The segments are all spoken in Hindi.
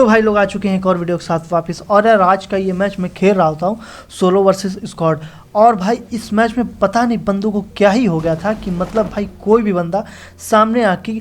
तो भाई लोग आ चुके हैं एक और वीडियो के साथ वापस। और यार आज का ये मैच मैं खेल रहा होता हूँ सोलो वर्सेस स्क्वाड। और भाई इस मैच में पता नहीं बंदों को क्या ही हो गया था कि मतलब भाई कोई भी बंदा सामने आके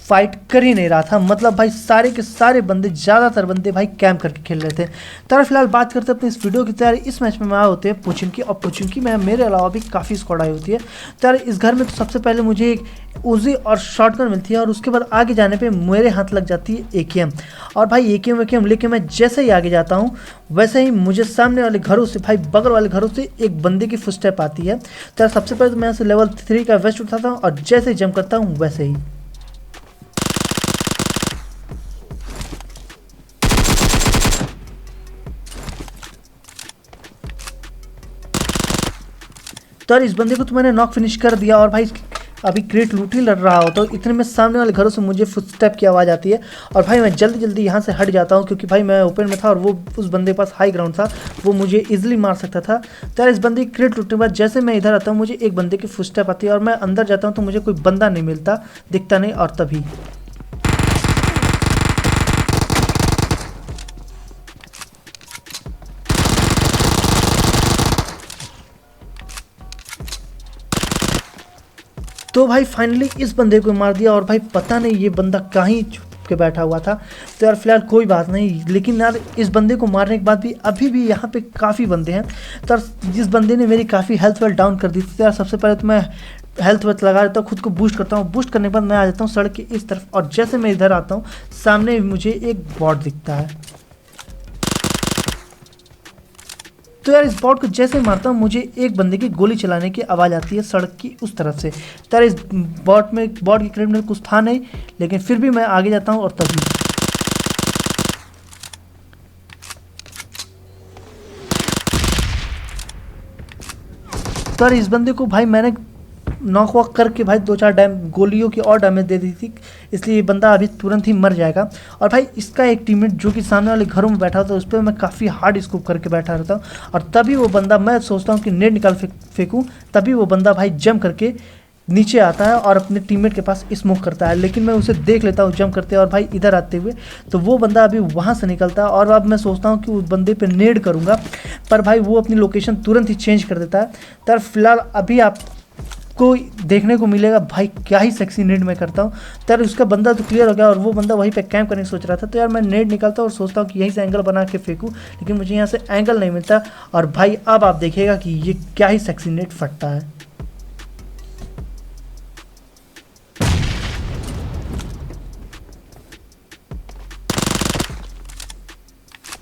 फाइट कर ही नहीं रहा था। मतलब भाई सारे के सारे बंदे, ज़्यादातर बंदे भाई कैंप करके खेल रहे थे। तो यार फिलहाल बात करते हैं अपने इस वीडियो की। तैयारी इस मैच में आए होते हैं पुचिंकी, और पुचिंकी में मेरे अलावा भी काफ़ी स्क्वाड आई होती है। तो यार इस घर में तो सबसे पहले मुझे एक उजी और शॉटगन मिलती है, और उसके बाद आगे जाने पे मेरे हाथ लग जाती है एकेएम। और भाई एकेएम लेके मैं जैसे ही आगे जाता हूँ वैसे ही मुझे सामने वाले घरों से, भाई बगल वाले घरों से एक बंदे की फुटस्टेप आती है। तो यार सबसे पहले तो मैं यहाँ से लेवल 3 का वेस्ट उठाता हूँ, और जैसे ही जंप करता हूँ वैसे ही तो यार इस बंदे को तो मैंने नॉक फिनिश कर दिया। और भाई अभी क्रेट लूट ही लड़ रहा हो तो इतने में सामने वाले घरों से मुझे फुटस्टेप की आवाज़ आती है। और भाई मैं जल्दी जल्दी यहाँ से हट जाता हूँ, क्योंकि भाई मैं ओपन में था और वो उस बंदे के पास हाई ग्राउंड था, वो मुझे इजीली मार सकता था। तो यार इस बंदे की क्रेट लूटने के बाद जैसे मैं इधर आता हूँ मुझे एक बंदे की फुटस्टेप आती है, और मैं अंदर जाता हूँ तो मुझे कोई बंदा नहीं मिलता, दिखता नहीं। और तभी तो भाई फाइनली इस बंदे को मार दिया। और भाई पता नहीं ये बंदा कहीं छुप के बैठा हुआ था। तो यार फिलहाल कोई बात नहीं, लेकिन यार इस बंदे को मारने के बाद भी अभी भी यहाँ पे काफ़ी बंदे हैं। तो यार जिस बंदे ने मेरी काफ़ी हेल्थ वेल्थ डाउन कर दी थी, तो यार सबसे पहले तो मैं हेल्थ वेल्थ लगा देता हूँ, खुद को बूस्ट करता हूँ। बूस्ट करने के बाद मैं आ जाता हूँ सड़क के इस तरफ, और जैसे मैं इधर आता हूँ सामने मुझे एक बॉट दिखता है। तो यार इस बॉट को जैसे मारता हूँ मुझे एक बंदे की गोली चलाने की आवाज़ आती है सड़क की उस तरफ से। तो यार इस बॉट की क्रेट में कुछ था नहीं, लेकिन फिर भी मैं आगे जाता हूँ। और तभी तो यार इस बंदे को भाई मैंने नॉक वॉक करके भाई 2-4 गोलियों की और डैमेज दे दी थी, इसलिए ये बंदा अभी तुरंत ही मर जाएगा। और भाई इसका एक टीममेट जो कि सामने वाले घरों में बैठा होता है उस पर मैं काफ़ी हार्ड स्कोप करके बैठा रहता हूँ। और तभी वो बंदा, मैं सोचता हूँ कि नेट निकाल फेंकूँ, तभी वो बंदा भाई जंप करके नीचे आता है और अपने टीममेट के पास स्मोक करता है। लेकिन मैं उसे देख लेता हूँ जंप करते और भाई इधर आते हुए, तो वो बंदा अभी वहाँ से निकलता है। और अब मैं सोचता हूँ कि उस बंदे पे नेड करूँगा, पर भाई वो अपनी लोकेशन तुरंत ही चेंज कर देता है। तो फिलहाल अभी आप को देखने को मिलेगा भाई क्या ही सेक्सी नेड मैं करता हूँ। तो यार उसका बंदा तो क्लियर हो गया, और वो बंदा वहीं पे कैंप करने की सोच रहा था। तो यार मैं नेड निकालता हूँ और सोचता हूँ कि यहीं से एंगल बना के फेंकूँ, लेकिन मुझे यहाँ से एंगल नहीं मिलता। और भाई अब आप देखिएगा कि ये क्या ही सेक्सी नेड फटता है।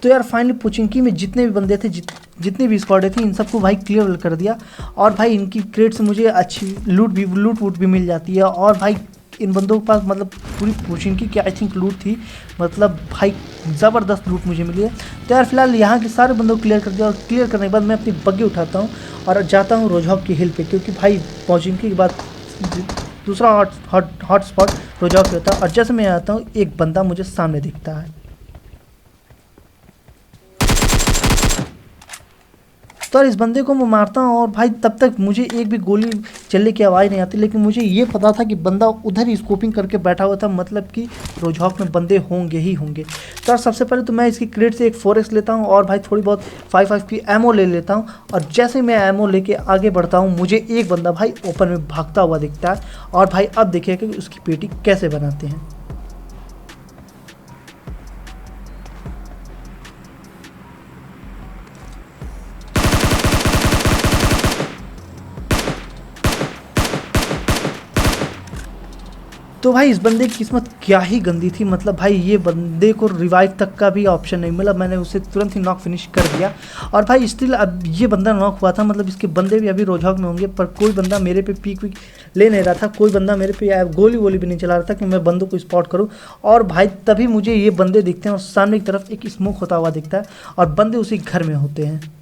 तो यार फाइनली पुचिंकी में जितने भी बंदे थे, जितनी भी स्क्वाडें थी, इन सबको भाई क्लियर कर दिया। और भाई इनकी क्रेट से मुझे अच्छी लूट वूट भी मिल जाती है। और भाई इन बंदों के पास मतलब पूरी पुचिंकी की आई थिंक लूट थी, मतलब भाई ज़बरदस्त लूट मुझे मिली है। तो यार फिलहाल यहाँ के सारे बंदों को क्लियर कर दिया, और क्लियर करने के बाद मैं अपनी बग्गी उठाता हूँ और जाता हूँ रोजहॉप की हिल पे, क्योंकि भाई पुचिंकी के बाद दूसरा हॉट स्पॉट रोजहॉप पे होता है। और जैसे मैं आता हूँ एक बंदा मुझे सामने दिखता है। तो यार इस बंदे को मैं मारता हूँ, और भाई तब तक मुझे एक भी गोली चलने की आवाज़ नहीं आती। लेकिन मुझे ये पता था कि बंदा उधर ही स्कोपिंग करके बैठा हुआ था, मतलब कि रोजहॉक में बंदे होंगे ही होंगे। तो यार सबसे पहले तो मैं इसकी क्रेट से एक 4x लेता हूँ, और भाई थोड़ी बहुत 5 की एमओ ले लेता हूँ। और जैसे मैं एमओ लेके आगे बढ़ता हूँ मुझे एक बंदा भाई ओपन में भागता हुआ दिखता है। और भाई अब देखिए कि उसकी पेटी कैसे बनाते हैं। तो भाई इस बंदे की किस्मत क्या ही गंदी थी, मतलब भाई ये बंदे को रिवाइव तक का भी ऑप्शन नहीं मिला। मैंने उसे तुरंत ही नॉक फिनिश कर दिया। और भाई स्टिल अब ये बंदा नॉक हुआ था, मतलब इसके बंदे भी अभी रोजहॉक में होंगे, पर कोई बंदा मेरे पे पीक वीक ले नहीं रहा था। कोई बंदा मेरे पे गोली वोली भी नहीं चला रहा था कि मैं बंदों को स्पॉट करूँ। और भाई तभी मुझे ये बंदे दिखते हैं, और सामने की तरफ एक स्मोक होता हुआ दिखता है, और बंदे उसी घर में होते हैं।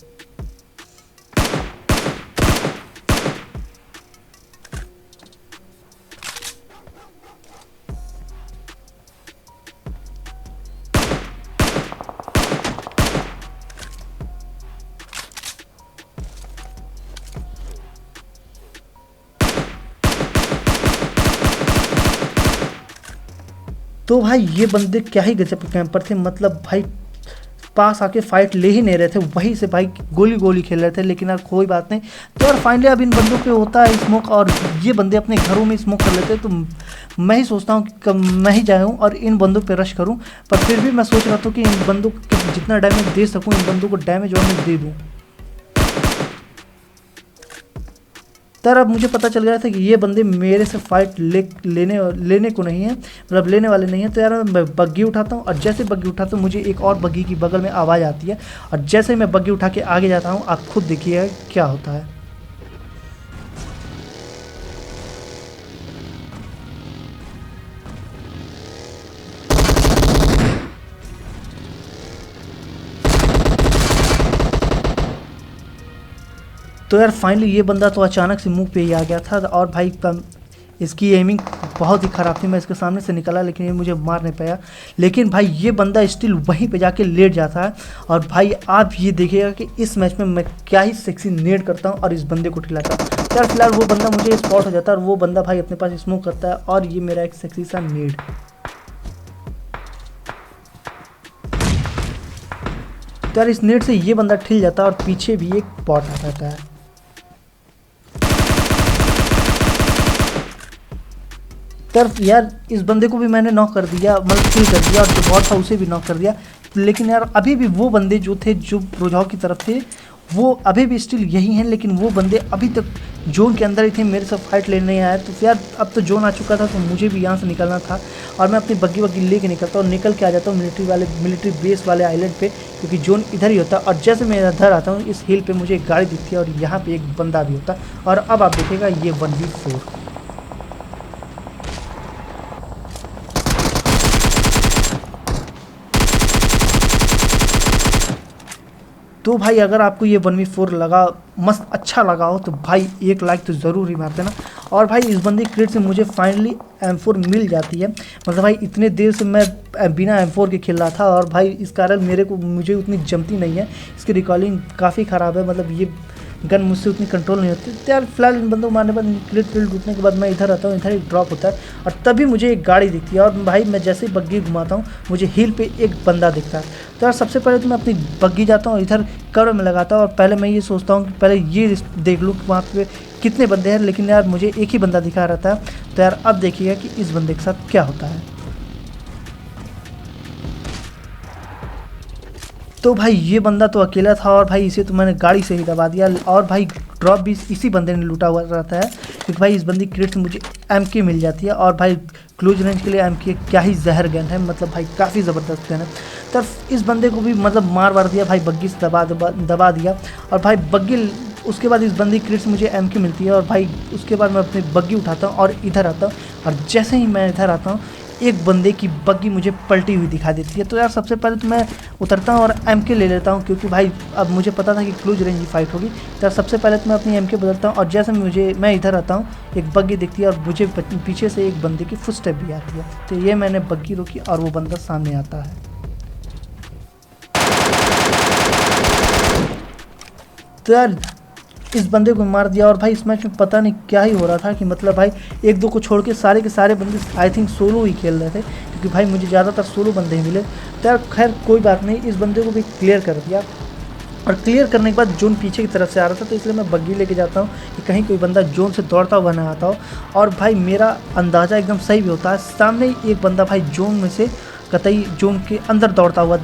तो भाई ये बंदे क्या ही गजब के कैंपर थे, मतलब भाई पास आके फाइट ले ही नहीं रहे थे, वहीं से भाई गोली गोली खेल रहे थे। लेकिन यार कोई बात नहीं। तो यार फाइनली अब इन बंदों पे होता है स्मोक और ये बंदे अपने घरों में स्मोक कर लेते हैं। तो मैं ही सोचता हूँ कि मैं ही जाऊँ और इन बंदों पे रश करूँ, पर फिर भी मैं सोच रहा था कि इन बंदों को जितना डैमेज दे सकूँ इन बंदों को डैमेज और मैं दे दूँ। तर अब मुझे पता चल गया था कि ये बंदे मेरे से फाइट लेने को नहीं है, मतलब लेने वाले नहीं है। तो यार मैं बग्गी उठाता हूँ और जैसे बग्गी उठाता हूँ मुझे एक और बग्गी की बगल में आवाज़ आती है और जैसे मैं बग्गी उठा के आगे जाता हूँ आप खुद देखिए क्या होता है। तो यार फाइनली ये बंदा तो अचानक से मुंह पे ही आ गया था और भाई इसकी एमिंग बहुत ही ख़राब थी। मैं इसके सामने से निकला लेकिन ये मुझे मार नहीं पाया। लेकिन भाई ये बंदा स्टिल वहीं पे जाके लेट जाता है और भाई आप ये देखिएगा कि इस मैच में मैं क्या ही सेक्सी नेड करता हूँ और इस बंदे को ठिलाता हूँ। तो यार फिलहाल वो बंदा मुझे स्पॉट हो जाता है और वो बंदा भाई अपने पास स्मोक करता है और ये मेरा एक सेक्सी सा नेड। तो यार इस नेड से ये बंदा ठिल जाता है और पीछे भी एक बॉट आ जाता है। यार इस बंदे को भी मैंने नॉक कर दिया, मतलब किल कर दिया और जो बॉट था उसे भी नॉक कर दिया। लेकिन यार अभी भी वो बंदे जो थे जो रोजाओ की तरफ थे वो अभी भी स्टिल यही हैं, लेकिन वो बंदे अभी तक जोन के अंदर ही थे, मेरे साथ फाइट लेने नहीं आया। तो यार अब तो जोन आ चुका था तो मुझे भी यहाँ से निकलना था और मैं अपनी बग्गी वग्गी लेके निकलता हूँ, निकल के आ जाता हूँ मिलिट्री बेस वाले आइलैंड पे, क्योंकि जोन इधर ही होता है। और जैसे मैं इधर आता हूँ इस हिल पे मुझे एक गाड़ी दिखती है और यहाँ पे एक बंदा भी होता है और अब आप देखिएगा ये 1v4। तो भाई अगर आपको ये 1v4 लगा मस्त अच्छा लगा हो तो भाई एक लाइक तो ज़रूर ही मार देना। और भाई इस बंदे क्रेट से मुझे फाइनली M4 मिल जाती है, मतलब भाई इतने देर से मैं बिना M4 के खेल रहा था और भाई इस कारण मुझे उतनी जमती नहीं है, इसकी रिकॉर्डिंग काफ़ी ख़राब है, मतलब ये गन मुझसे उतनी कंट्रोल नहीं होती। तो यार फिलहाल इन बंदों को मारने के बाद क्लिट टूटने के बाद मैं इधर आता हूँ, इधर ही ड्रॉप होता है और तभी मुझे एक गाड़ी दिखती है और भाई मैं जैसे ही बग्गी घुमाता हूँ मुझे हिल पे एक बंदा दिखता है। तो यार सबसे पहले तो मैं अपनी बग्गी जाता हूँ इधर कवर में लगाता हूँ और पहले मैं ये सोचता हूँ कि पहले ये देख लूँ कि वहाँ पे कितने बंदे हैं, लेकिन यार मुझे एक ही बंदा दिखा रहता है। तो यार अब देखिएगा कि इस बंदे के साथ क्या होता है। तो भाई ये बंदा तो अकेला था और भाई इसे तो मैंने गाड़ी से ही दबा दिया और भाई ड्रॉप भी इसी बंदे ने लूटा हुआ रहता है, क्योंकि भाई इस बंदी क्रेट से मुझे MK मिल जाती है और भाई क्लोज रेंज के लिए MK क्या ही जहर गन है, मतलब भाई काफ़ी ज़बरदस्त गन है। तो इस बंदे को भी मतलब मार दिया भाई, बग्गी से दबा दिया और भाई बग्गी उसके बाद इस बंदी क्रेट से मुझे MK मिलती है और भाई उसके बाद मैं अपनी बग्गी उठाता हूँ और इधर आता हूँ और जैसे ही मैं इधर आता हूँ एक बंदे की बग्गी मुझे पलटी हुई दिखा देती है। तो यार सबसे पहले तो मैं उतरता हूँ और MK ले लेता हूँ, क्योंकि भाई अब मुझे पता था कि क्लोज रेंज की फाइट होगी। तो यार सबसे पहले तो मैं अपनी MK बदलता हूँ और जैसे मैं इधर आता हूँ एक बग्गी दिखती है और मुझे पीछे से एक बंदे की फुटस्टेप भी आती है। तो ये मैंने बग्गी रोकी और वो बंदा सामने आता है। तो यार इस बंदे को मार दिया और भाई इस मैच में पता नहीं क्या ही हो रहा था कि मतलब भाई एक दो को छोड़ के सारे बंदे आई थिंक सोलो ही खेल रहे थे, क्योंकि भाई मुझे ज़्यादातर सोलो बंदे ही मिले। तो यार खैर कोई बात नहीं, इस बंदे को भी क्लियर कर दिया और क्लियर करने के बाद जोन पीछे की तरफ से आ रहा था, तो इसलिए मैं बग्गी लेके जाता हूँ कि कहीं कोई बंदा जोन से दौड़ता हुआ ना आता हो। और भाई मेरा अंदाज़ा एकदम सही भी होता है, सामने ही एक बंदा भाई जोन में से कतई जोन के अंदर दौड़ता हुआ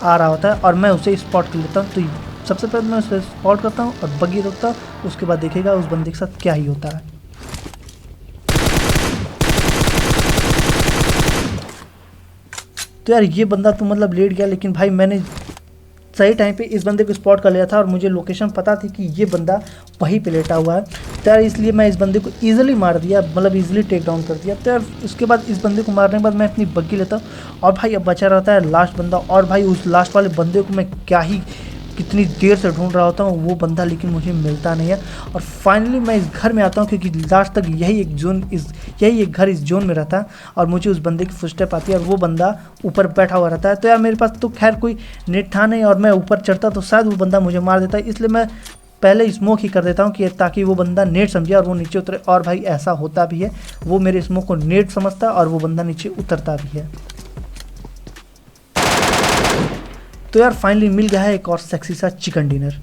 आ रहा होता है और मैं उसे स्पॉट कर लेता हूँ। तो सबसे पहले मैं उसे स्पॉट करता हूँ और बग्गी रोकता हूँ, उसके बाद देखिएगा उस बंदे के साथ क्या ही होता है। तो यार ये बंदा तो मतलब लेट गया, लेकिन भाई मैंने सही टाइम पे इस बंदे को स्पॉट कर लिया था और मुझे लोकेशन पता थी कि ये बंदा वहीं पे लेटा हुआ है। तो यार इसलिए मैं इस बंदे को ईजिली मार दिया, मतलब ईजिली टेक डाउन कर दिया। तो यार उसके बाद इस बंदे को मारने के बाद मैं अपनी बग्गी लेता हूँ और भाई अब बचा रहता है लास्ट बंदा। और भाई उस लास्ट वाले बंदे को मैं कितनी देर से ढूंढ रहा होता हूँ वो बंदा, लेकिन मुझे मिलता नहीं है। और फाइनली मैं इस घर में आता हूँ, क्योंकि लास्ट तक यही एक घर इस जोन में रहता है और मुझे उस बंदे की फुटस्टेप आती है और वो बंदा ऊपर बैठा हुआ रहता है। तो यार मेरे पास तो खैर कोई नेट था नहीं और मैं ऊपर चढ़ता तो शायद वो बंदा मुझे मार देता है, इसलिए मैं पहले स्मोक ही कर देता हूँ कि ताकि वो बंदा नेट समझे और वो नीचे उतरे। और भाई ऐसा होता भी है, वो मेरे स्मोक को नेट समझता है और वो बंदा नीचे उतरता भी है। तो यार फाइनली मिल गया है एक और सेक्सी सा चिकन डिनर।